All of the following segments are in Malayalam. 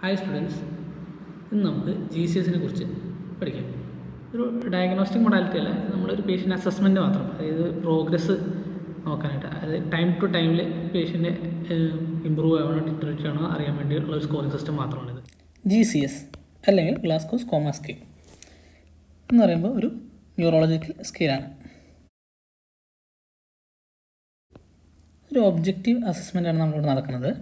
ഹായ് സ്റ്റുഡൻസ്, ഇന്ന് നമുക്ക് GCSനെ കുറിച്ച് പഠിക്കാം. ഒരു ഡയഗ്നോസ്റ്റിക് മൊഡാലിറ്റി അല്ല, നമ്മളൊരു പേഷ്യൻ്റ് അസസ്മെൻറ്റ് മാത്രം, അതായത് പ്രോഗ്രസ് നോക്കാനായിട്ട്, അതായത് ടൈം ടു ടൈമിൽ പേഷ്യൻ്റ് ഇമ്പ്രൂവ് ആവണോ ഡിറ്ററേറ്റ് ആണോ അറിയാൻ വേണ്ടിയുള്ള ഒരു സ്കോറിംഗ് സിസ്റ്റം മാത്രമാണിത്. GCS അല്ലെങ്കിൽ ഗ്ലാസ്ഗോ കോമ സ്കെയിൽ എന്ന് പറയുമ്പോൾ ഒരു ന്യൂറോളജിക്കൽ സ്കെയിലാണ്. ഒരു ഒബ്ജക്റ്റീവ് അസസ്മെൻ്റാണ് നമ്മളിവിടെ നടക്കുന്നത്.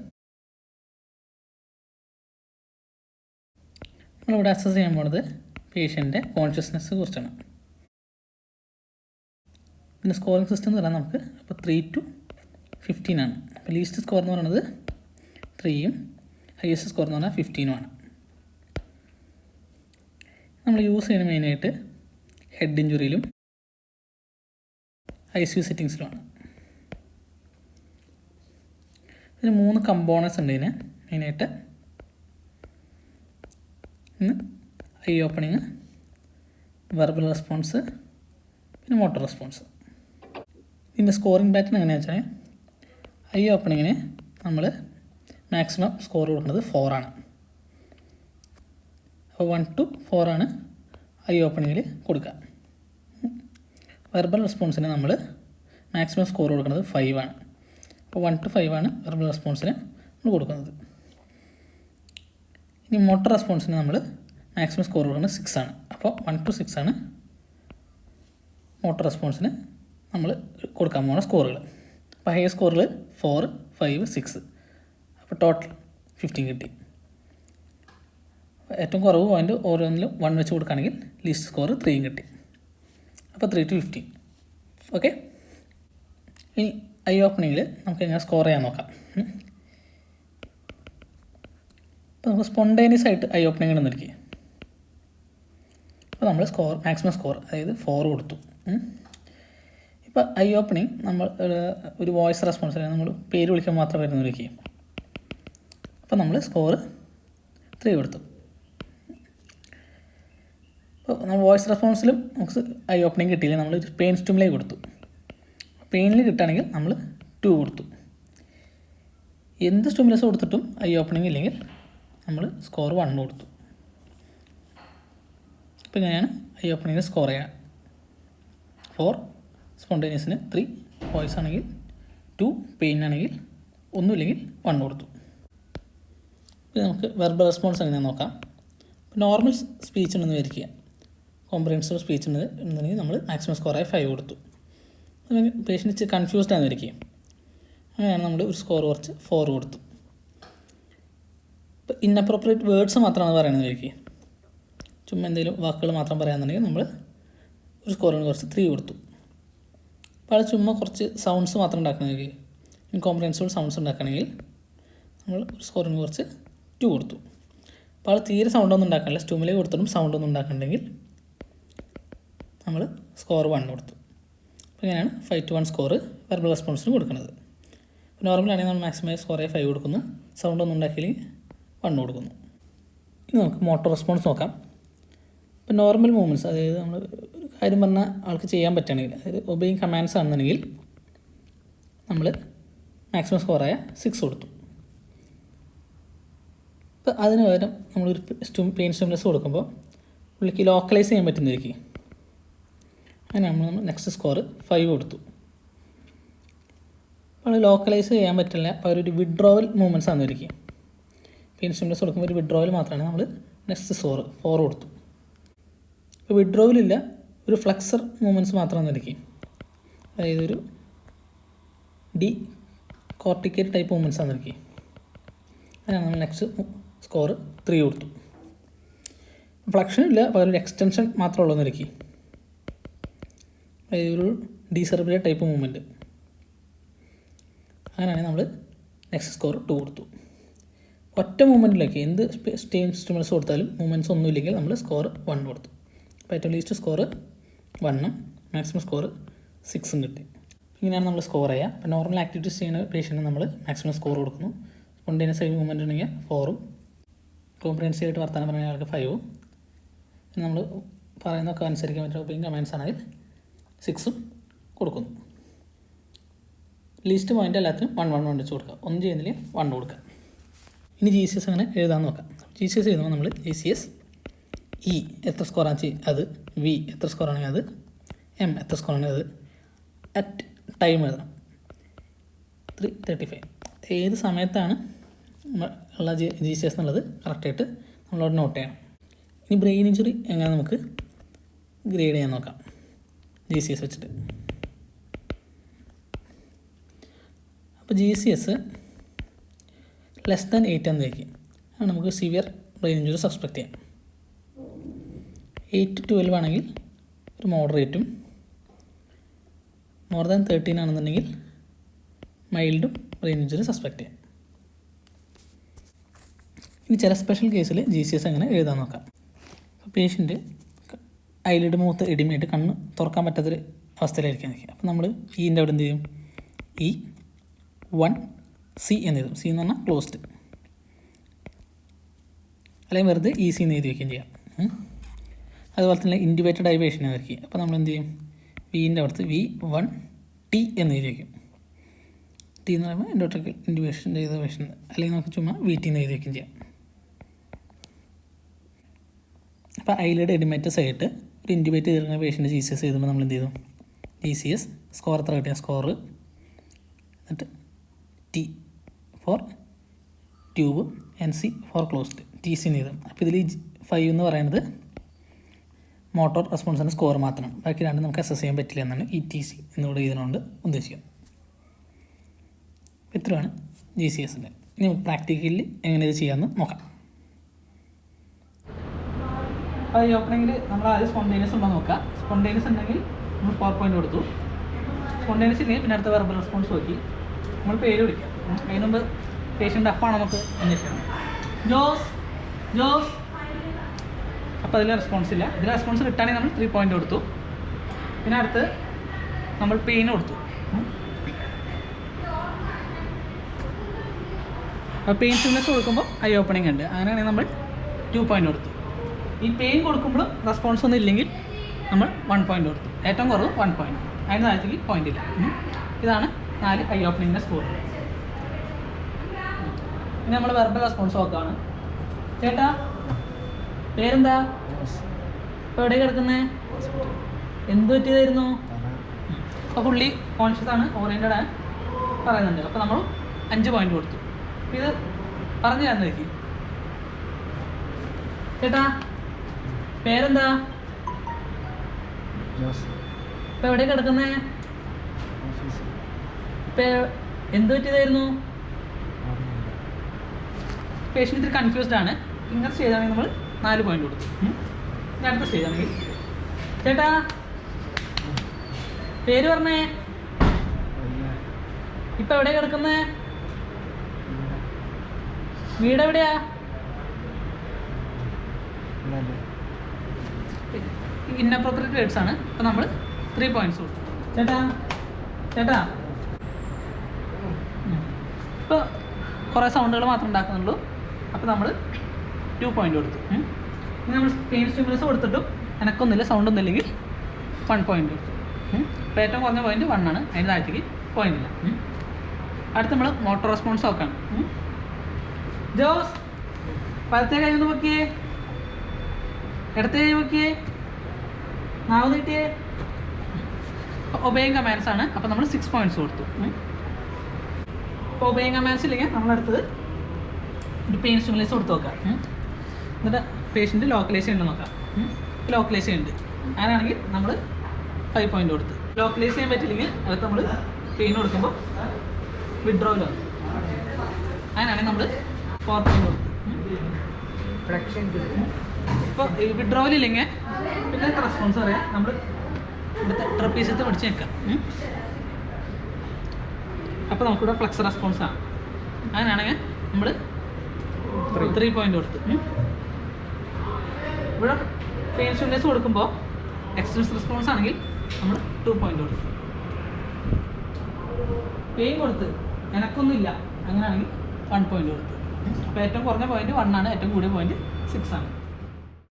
നമ്മളിവിടെ അസസ് ചെയ്യാൻ പോകുന്നത് പേഷ്യൻ്റെ കോൺഷ്യസ്നെസ് കുറിച്ചാണ്. പിന്നെ സ്കോറിംഗ് സിസ്റ്റം എന്ന് പറഞ്ഞാൽ നമുക്ക് അപ്പോൾ 3 to 15 ആണ്. അപ്പോൾ ലീസ്റ്റ് സ്കോർ എന്ന് പറയുന്നത് 3ഉം ഹയസ്റ്റ് സ്കോർ എന്ന് പറഞ്ഞാൽ 15ഉമാണ്. നമ്മൾ യൂസ് ചെയ്യുന്നത് മെയിനായിട്ട് ഹെഡ് ഇഞ്ചുറിയിലും ICU സെറ്റിങ്സിലുമാണ്. ഇതിന് 3 കമ്പോണൻസ് ഉണ്ട്. ഇതിന് മെയിനായിട്ട് ഐ ഓപ്പണിങ്, വെർബൽ റെസ്പോൺസ്, പിന്നെ മോട്ടോർ റെസ്പോൺസ്. ഇതിൻ്റെ സ്കോറിംഗ് പാറ്റേൺ എങ്ങനെയാണെന്ന് വെച്ചാൽ ഐ ഓപ്പണിങ്ങിന് നമ്മൾ മാക്സിമം സ്കോർ കൊടുക്കുന്നത് 4 ആണ്. അപ്പോൾ 1 to 4 ആണ് ഐ ഓപ്പണിങ്ങിൽ കൊടുക്കുക. വെർബൽ റെസ്പോൺസിന് നമ്മൾ മാക്സിമം സ്കോർ കൊടുക്കുന്നത് 5 ആണ്. അപ്പോൾ 1 to 5 ആണ് വെർബൽ റെസ്പോൺസിന് നമ്മൾ കൊടുക്കുന്നത്. ഇനി മോട്ടോർ റെസ്പോൺസിന് നമ്മൾ മാക്സിമം സ്കോർ കൊടുക്കുന്നത് 6 ആണ്. അപ്പോൾ 1 to 6 ആണ് മോട്ടോർ റെസ്പോൺസിന് നമ്മൾ കൊടുക്കാൻ പോകുന്ന സ്കോറുകൾ. അപ്പോൾ ഹയർ സ്കോറിൽ 4, 5, 6, അപ്പോൾ ടോട്ടൽ 15 കിട്ടി. ഏറ്റവും കുറവ് പോയിൻ്റ് ഓരോന്നിലും 1 വെച്ച് കൊടുക്കുകയാണെങ്കിൽ ലീസ്റ്റ് സ്കോർ 3 കിട്ടി. അപ്പോൾ 3 to 15. ഓക്കെ, ഇനി ഐ ഓപ്പണിങ്ങിൽ നമുക്ക് എങ്ങനെ സ്കോർ ചെയ്യാൻ നോക്കാം. അപ്പോൾ നമുക്ക് സ്പോണ്ടേനിയസ് ആയിട്ട് ഐ ഓപ്പണിംഗ് എന്നിരിക്കുക. അപ്പോൾ നമ്മൾ മാക്സിമം സ്കോർ അതായത് 4 കൊടുത്തു. ഇപ്പോൾ ഐ ഓപ്പണിംഗ് നമ്മൾ ഒരു വോയിസ് റെസ്പോൺസ് നമ്മൾ പേര് വിളിക്കാൻ മാത്രം വരുന്നവരൊക്കെ. അപ്പോൾ നമ്മൾ സ്കോർ 3 കൊടുത്തു. അപ്പോൾ നമ്മൾ വോയിസ് റെസ്പോൺസിലും നമുക്ക് ഐ ഓപ്പണിംഗ് കിട്ടിയില്ല, നമ്മൾ പെയിൻ സ്റ്റിമുലൈ കൊടുത്തു. പെയിനിൽ കിട്ടുകയാണെങ്കിൽ നമ്മൾ 2 കൊടുത്തു. എന്ത് സ്റ്റിമുലസ് കൊടുത്തിട്ടും ഐ ഓപ്പണിംഗ് ഇല്ലെങ്കിൽ നമ്മൾ സ്കോർ 1 കൊടുത്തു. അപ്പോൾ ഇങ്ങനെയാണ് ഐ ഓപ്പണിങ്ങിന് സ്കോർ ചെയ്യുക. 4 സ്പോണ്ടേനിയസിന് 3, വോയിസ് ആണെങ്കിൽ 2, പെയിൻ ആണെങ്കിൽ ഒന്നുമില്ലെങ്കിൽ 1 കൊടുത്തു. ഇത് നമുക്ക് വെർബൽ റെസ്പോൺസ് എങ്ങനെയാണെന്ന് നോക്കാം. നോർമൽ സ്പീച്ച് ഉണ്ടെന്ന് വിചാരിക്കുക, കോംപ്രിഹെൻസീവ് സ്പീച്ച് ഉണ്ടെന്നുണ്ടെങ്കിൽ നമ്മൾ മാക്സിമം സ്കോറായി 5 കൊടുത്തു. പേഷ്യൻ്റ് ഇച്ചിരി കൺഫ്യൂസ്ഡ് ആണെന്ന് വിചാരിക്കുക, അങ്ങനെയാണ് നമ്മൾ ഒരു സ്കോർ കുറച്ച് 4 കൊടുത്തു. ഇപ്പോൾ ഇൻഅപ്രോപ്രിയേറ്റ് വേർഡ്സ് മാത്രമാണ് പറയുന്നത് വിചാരിക്കുക, ചുമ്മാ എന്തെങ്കിലും വാക്കുകൾ മാത്രം പറയാമെന്നുണ്ടെങ്കിൽ നമ്മൾ ഒരു സ്കോറിന് കുറച്ച് 3 കൊടുത്തു. അപ്പോൾ അത് ചുമ്മാ കുറച്ച് സൗണ്ട്സ് മാത്രം ഉണ്ടാക്കണമെങ്കിൽ, ഇൻകോംപ്രിഹെൻസിബിൾ സൗണ്ട്സ് ഉണ്ടാക്കണമെങ്കിൽ നമ്മൾ ഒരു സ്കോറിന് കുറച്ച് 2 കൊടുത്തു. അപ്പോൾ അത് തീരെ സൗണ്ടൊന്നും ഉണ്ടാക്കാനില്ല, സ്റ്റിമുലൈ കൊടുത്തിട്ടും സൗണ്ടൊന്നും ഉണ്ടാക്കണമെങ്കിൽ നമ്മൾ സ്കോർ 1 കൊടുത്തു. അപ്പോൾ ഇങ്ങനെയാണ് 5 to 1 സ്കോർ വെർബൽ റെസ്പോൺസിന് കൊടുക്കുന്നത്. നോർമലാണെങ്കിൽ നമ്മൾ മാക്സിമം സ്കോറായി 5 കൊടുക്കുന്നു, സൗണ്ടൊന്നും ഉണ്ടാക്കിയില്ലെങ്കിൽ 1 കൊടുക്കുന്നു. ഇനി നമുക്ക് മോട്ടോർ റെസ്പോൺസ് നോക്കാം. ഇപ്പോൾ നോർമൽ മൂവ്മെൻറ്റ്സ്, അതായത് നമ്മൾ ഒരു കാര്യം പറഞ്ഞാൽ ആൾക്ക് ചെയ്യാൻ പറ്റുകയാണെങ്കിൽ, അതായത് ഒബേയിങ് കമാൻഡ്സ് ആണെന്നുണ്ടെങ്കിൽ നമ്മൾ മാക്സിമം സ്കോറായ 6 കൊടുത്തു. ഇപ്പോൾ അതിന് പകരം നമ്മളൊരു പെയിൻ സ്റ്റിമുലസ് കൊടുക്കുമ്പോൾ പുള്ളിക്ക് ലോക്കലൈസ് ചെയ്യാൻ പറ്റുന്നതായിരിക്കും. അങ്ങനെ നമ്മൾ നെക്സ്റ്റ് സ്കോർ 5 കൊടുത്തു. അപ്പോൾ ലോക്കലൈസ് ചെയ്യാൻ പറ്റില്ല, അപ്പോൾ ഒരു വിഡ്രോവൽ മൂവ്മെൻറ്റ്സ് ആണെന്നിരിക്കും. പെയിൻ സ്റ്റിമുലസ് കൊടുക്കുമ്പോൾ ഒരു വിഡ്രോവൽ മാത്രമാണ്, നമ്മൾ നെക്സ്റ്റ് സ്കോർ 4 കൊടുത്തു. ഇപ്പോൾ വിഡ്രോവലില്ല, ഒരു ഫ്ലെക്സർ മൂവ്മെൻറ്റ്സ് മാത്രമാണെന്നിരിക്കും, അതായത് ഒരു ഡി കോർട്ടിക്കേറ്റ് ടൈപ്പ് മൂവ്മെൻറ്റ്സ് ആണെന്നിരിക്കും. അങ്ങനെയാണ് നമ്മൾ നെക്സ്റ്റ് സ്കോർ 3 കൊടുത്തു. ഫ്ലക്ഷൻ ഇല്ല, പകരം ഒരു എക്സ്റ്റൻഷൻ മാത്രമേ ഉള്ളൂന്നിരിക്കും, അതായത് ഒരു ഡീസെർബിലേറ്റ് ടൈപ്പ് മൂവ്മെൻറ്റ്. അങ്ങനെയാണെങ്കിൽ നമ്മൾ നെക്സ്റ്റ് സ്കോർ 2 കൊടുത്തു. ഒറ്റ മൂവ്മെൻറ്റിലേക്ക് എന്ത് സ്റ്റിമുലസ് കൊടുത്താലും മൂവ്മെൻറ്റ്സ് ഒന്നും ഇല്ലെങ്കിൽ നമ്മൾ സ്കോർ 1 കൊടുത്തു. അപ്പോൾ ഏറ്റവും ലീസ്റ്റ് സ്കോർ 1ഉം മാക്സിമം സ്കോർ 6ഉം കിട്ടി. ഇങ്ങനെയാണ് നമ്മൾ സ്കോർ ചെയ്യുക. അപ്പോൾ നോർമൽ ആക്ടിവിറ്റീസ് ചെയ്യുന്ന പേഷ്യൻറ്റിന് നമ്മൾ മാക്സിമം സ്കോർ കൊടുക്കുന്നു. സ്പോണ്ടേനിയസ് ആയി മൂവ്മെൻറ്റ് ഉണ്ടെങ്കിൽ 4ഉം, കോംപ്രിഹെൻസീവ് ആയിട്ട് വർത്താനം പറയുന്ന ആൾക്ക് 5ഉം, പിന്നെ നമ്മൾ പറയുന്നതൊക്കെ അനുസരിക്കാൻ പറ്റുന്ന ഒബേയിങ് കമാൻഡ്സ് ആണെങ്കിൽ 6ഉം കൊടുക്കുന്നു. ലീസ്റ്റ് പോയിൻ്റ് എല്ലാത്തിനും 1 1 1 വെച്ച് കൊടുക്കുക, ഒന്നും ചെയ്യുന്നില്ലെങ്കിൽ 1 കൊടുക്കുക. ഇനി ജി സി എസ് അങ്ങനെ എഴുതാൻ നോക്കാം. ജി സി എസ് എഴുതുമ്പോൾ നമ്മൾ ജി സി എസ് ഇ എത്ര സ്കോറാണെന്ന് വെച്ചാൽ അത്, വി എത്ര സ്കോറാണെങ്കിൽ അത്, എം എത്ര സ്കോറാണെങ്കിൽ അത്, അറ്റ് ടൈം എഴുതണം 3:35. ഏത് സമയത്താണ് ഉള്ള ജി സി എസ് എന്നുള്ളത് കറക്റ്റായിട്ട് നമ്മളവിടെ നോട്ട് ചെയ്യണം. ഇനി ബ്രെയിൻ ഇഞ്ചുറി എങ്ങനെ നമുക്ക് ഗ്രേഡ് ചെയ്യാൻ നോക്കാം ജി സി എസ് വെച്ചിട്ട്. അപ്പോൾ G C S less than 8 എന്നതായിരിക്കും. ആണ് നമുക്ക് സിവിയർ ബ്രെയിൻ ഇഞ്ചുറി സസ്പെക്റ്റ് ചെയ്യാം. 8 to 12 ആണെങ്കിൽ ഒരു മോഡറേറ്റും, മോർ ദാൻ 13 ആണെന്നുണ്ടെങ്കിൽ മൈൽഡും ബ്രെയിൻ ഇഞ്ചുറി സസ്പെക്റ്റ് ചെയ്യാം. ഇനി ചില സ്പെഷ്യൽ കേസിൽ ജി സി എസ് എങ്ങനെ എഴുതാൻ നോക്കാം. അപ്പോൾ പേഷ്യൻറ്റ് ഐലിഡ് മൂത്ത് ഇടിമയായിട്ട് കണ്ണ് തുറക്കാൻ പറ്റാത്തൊരു അവസ്ഥയിലായിരിക്കും. അപ്പോൾ നമ്മൾ ഈൻ്റെ അവിടെ എന്ത് ചെയ്യും, E1C എന്ന് എഴുതും. സി എന്ന് പറഞ്ഞാൽ ക്ലോസ്ഡ്, അല്ലെങ്കിൽ വെറുതെ EC എന്ന് എഴുതി വയ്ക്കുകയും ചെയ്യാം. അതുപോലെ തന്നെ ഇൻറ്റുബേറ്റഡ് ആയി പേഷ്യൻ്റ് ആയിരിക്കും. അപ്പോൾ നമ്മൾ എന്ത് ചെയ്യും, വീൻ്റെ അവിടുത്തെ V1T എന്ന് എഴുതി വയ്ക്കും. ടി എന്ന് പറയുമ്പോൾ എൻഡോട്രിക്കൽ ഇൻറ്റുബേഷൻ ചെയ്ത പേഷ്യൻ്റ്, അല്ലെങ്കിൽ നമുക്ക് ചുമ്മാ VT എന്ന് എഴുതി വയ്ക്കുകയും ചെയ്യാം. അപ്പോൾ ഐലിഡ് എഡിമേറ്റസ് ആയിട്ട് ഒരു ഇൻറ്റുബേറ്റ് ചെയ്തിരുന്ന പേഷ്യൻ്റ് ജി സി എസ് എഴുതുമ്പോൾ നമ്മൾ എന്ത് ചെയ്തു, ജി സി എസ് സ്കോർ എത്ര കിട്ടിയ സ്കോർ, എന്നിട്ട് T for tube, NC for closed, TC എന്ന് എഴുതും. അപ്പോൾ ഇതിൽ 5 എന്ന് പറയുന്നത് മോട്ടോർ റെസ്പോൺസിൻ്റെ സ്കോർ മാത്രമാണ്. ബാക്കി രണ്ടും നമുക്ക് അസസ് ചെയ്യാൻ പറ്റില്ല എന്നാണ് ETC എന്നിവിടെ ഇതിനോട് ഉദ്ദേശിക്കുന്നത്. ഇത്രയാണ് ജി സി എസിൻ്റെ. ഇനി നമുക്ക് പ്രാക്ടിക്കലിൽ എങ്ങനെ ഇത് ചെയ്യാമെന്ന് നോക്കാം. അപ്പോൾ ഈ ഓപ്പണിങ്ങിൽ നമ്മൾ ആദ്യം സ്പോണ്ടേനിയസ് ഉണ്ടോ നോക്കാം. സ്പോണ്ടേനിയസ് ഉണ്ടെങ്കിൽ നമ്മൾ 4 പോയിൻ്റ് കൊടുത്തു. സ്പോണ്ടേനിയസ് ഇല്ലെങ്കിൽ പിന്നെ അടുത്ത വെർബൽ റെസ്പോൺസ് നോക്കി നമ്മൾ പേര് വിളിക്കാം. അതിന് മുമ്പ് പേഷ്യൻ്റ് അപ്പാണ് നമുക്ക് അന്വേഷിക്കണം. ജോസ് ജോസ്. അപ്പോൾ അതിൽ റെസ്പോൺസ് ഇല്ല. ഇതിൽ റെസ്പോൺസ് കിട്ടുകയാണെങ്കിൽ നമ്മൾ 3 പോയിൻ്റ് കൊടുത്തു. പിന്നെ അടുത്ത് നമ്മൾ പെയിൻ കൊടുത്തു. അപ്പോൾ പെയിൻ സ്റ്റിമുലസ് കൊടുക്കുമ്പോൾ ഐ ഓപ്പണിംഗ് ഉണ്ട്. അങ്ങനെയാണെങ്കിൽ നമ്മൾ 2 പോയിൻ്റ് കൊടുത്തു. ഈ പെയിൻ കൊടുക്കുമ്പോഴും റെസ്പോൺസ് ഒന്നും ഇല്ലെങ്കിൽ നമ്മൾ 1 പോയിൻ്റ് കൊടുത്തു. ഏറ്റവും കുറവ് 1 പോയിൻ്റ്, അതിന് താഴത്തേക്ക് പോയിൻ്റ് ഇല്ല. ഇതാണ് 4 ഐ ഓപ്പണിങ്ങിൻ്റെ സ്കോർ. ഇനി നമ്മൾ വെർബൽ റെസ്പോൺസ് നോക്കുകയാണ്. ചേട്ടാ പേരെന്താ, ഇപ്പോൾ എവിടെ കിടക്കുന്നത്, എന്ത് പറ്റിയതായിരുന്നു? അപ്പോൾ പുള്ളി കോൺഷ്യസ് ആണ്, ഓറിയൻറ്റഡ് ആണ്, പറയുന്നുണ്ട്. അപ്പോൾ നമ്മൾ 5 പോയിൻ്റ് കൊടുത്തു. ഇത് പറഞ്ഞു തന്നേക്ക്. ചേട്ടാ പേരെന്താ, ഇപ്പം എവിടെ കിടക്കുന്നേ, ഇപ്പം എന്ത് പറ്റിയതായിരുന്നു? പേഷ്യൻ്റ് ഇത്തിരി കൺഫ്യൂസ്ഡ് ആണ്. ഇങ്ങനെ ചെയ്താണെങ്കിൽ നമ്മൾ 4 പോയിൻ്റ് കൊടുത്തു. ഇനി അടുത്ത ചെയ്താണെങ്കിൽ ചേട്ടാ പേര് പറഞ്ഞേ, ഇപ്പം എവിടെ കിടക്കുന്നേ, വീട് എവിടെയാ? ഇന്നപ്രോപ്പറേറ്റ് വേർഡ്സ് ആണ്. അപ്പോൾ നമ്മൾ 3 പോയിൻറ്റ്സ് കൊടുത്തു. ചേട്ടാ ചേട്ടാ ഇപ്പോൾ കുറേ സൗണ്ടുകൾ മാത്രം ഉണ്ടാക്കുന്നുള്ളൂ. അപ്പോൾ നമ്മൾ 2 പോയിൻ്റ് കൊടുത്തു. ഇനി നമ്മൾ പെയിൻ സ്റ്റിമുലസ് കൊടുത്തിട്ടും എനക്കൊന്നുമില്ല, സൗണ്ടൊന്നും ഇല്ലെങ്കിൽ 1 പോയിൻ്റ് കൊടുത്തു. ഇപ്പോൾ ഏറ്റവും കുറഞ്ഞ പോയിൻ്റ് 1 ആണ്, അതിൻ്റെ താഴത്തേക്ക് പോയിൻ്റ് ഇല്ല. അടുത്ത് നമ്മൾ മോട്ടോർ റെസ്പോൺസ് നോക്കണം. ജോസ് വലത്തെ കൈ ഒന്ന് പൊക്കിയേ, ഇടത്തെ കൈ പൊക്കിയേ, നാവ് നീട്ടിയേ. ഒബേയിങ് കമാൻഡ്സ് ആണ്. അപ്പോൾ നമ്മൾ 6 പോയിൻറ്റ്സ് കൊടുത്തു. ഇപ്പോൾ ഒബേയിങ് കമാൻഡ്സ് ഇല്ലെങ്കിൽ നമ്മളടുത്തത് ഒരു പെയിൻ സ്റ്റിമുലസ് കൊടുത്ത് നോക്കാം. എന്നിട്ട് പേഷ്യൻ്റ് ലോക്കലൈസ് ചെയ്യണമെന്ന് നോക്കാം. ലോക്കലൈസ് ചെയ്യുന്നുണ്ട്. അങ്ങനെയാണെങ്കിൽ നമ്മൾ 5 പോയിൻ്റ് കൊടുത്ത്. ലോക്കലൈസ് ചെയ്യാൻ പറ്റില്ലെങ്കിൽ അകത്ത് നമ്മൾ പെയിൻ കൊടുക്കുമ്പോൾ വിഡ്രോവൽ വന്നു. അങ്ങനെയാണെങ്കിൽ നമ്മൾ 4 പോയിൻ്റ് കൊടുത്തു. ഇപ്പോൾ വിഡ്രോവൽ ഇല്ലെങ്കിൽ പിന്നെ റെസ്പോൺസ് പറയാം. നമ്മൾ ഇവിടുത്തെ ട്രപ്പീസത്തെ പിടിച്ച് നിൽക്കാം. അപ്പോൾ നമുക്കിവിടെ ഫ്ലെക്സ് റെസ്പോൺസ് ആണ്. അങ്ങനെയാണെങ്കിൽ നമ്മൾ 3 പോയിൻ്റ് കൊടുത്തു. ഇവിടെ പെയിൻ സ്റ്റിമുലസ് കൊടുക്കുമ്പോൾ എക്സ്റ്റൻസ് റെസ്പോൺസ് ആണെങ്കിൽ നമ്മൾ 2 പോയിൻ്റ് കൊടുത്തു. പെയിൻ കൊടുത്ത് എനക്കൊന്നുമില്ല, അങ്ങനെയാണെങ്കിൽ 1 പോയിൻ്റ് കൊടുത്തു. അപ്പോൾ ഏറ്റവും കുറഞ്ഞ പോയിൻ്റ് 1 ആണ്, ഏറ്റവും കൂടിയ പോയിൻ്റ് 6 ആണ്.